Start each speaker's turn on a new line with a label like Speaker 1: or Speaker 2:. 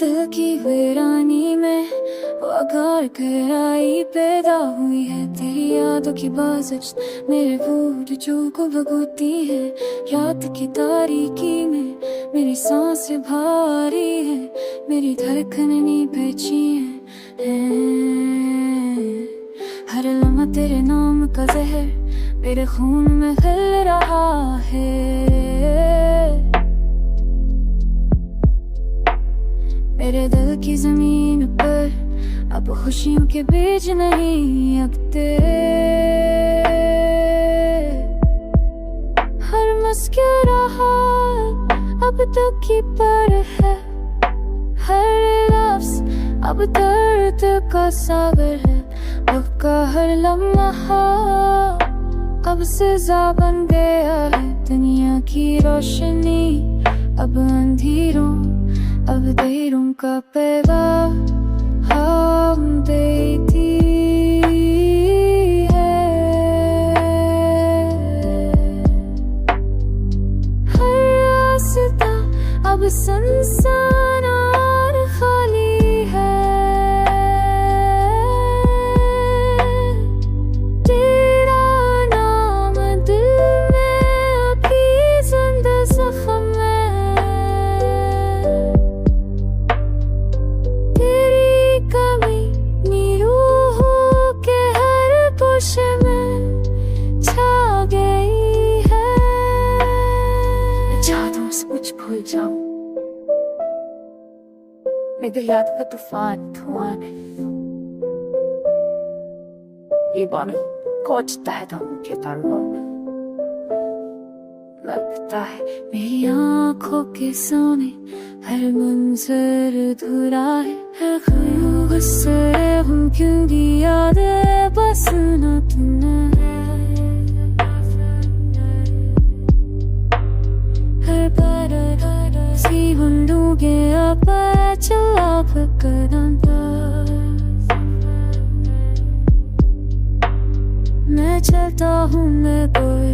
Speaker 1: दिल की वीरानी में वगार कर आई पैदा हुई है तेरी यादों की बाज़ मेरे बूढ़ जो को भगोती है। रात की तारीकी में मेरी सांसें भारी है, मेरी धड़कनें बेची है। हर लम्हा तेरे नाम का जहर मेरे खून में खिल रहा है। मेरे दिल की जमीन पर अब खुशियों के बीज नहीं उगते। हर मुस्कुराहट अब तक की पर है, हर लफ्ज़ अब दर्द का सागर है। वक्त का हर लम्हा अब सज़ा बन गया है। दुनिया की रोशनी अब अंधेरों, अब देरों का पैगाम हम देती है। हर रास्ता अब सुनसान और खाली है। तेरा नाम दिल में अभी जिंदा ज़ख्म है। तेरी कमी रूह के हर गोशे में छा गई है। मैं चाहता हूँ सब कुछ भूल जाऊं, मेरे याद का तूफान धुआं है। ये बात कोचता है दम के तारों में, लगता है मेरी आँखों के सामने हर मंजर अधूरा है। ख्याल से हम क्यों याद है बस ना तुम्हें। हर बार सी बंदूके अब चला पकड़ना। मैं चलता हूँ मैं कोई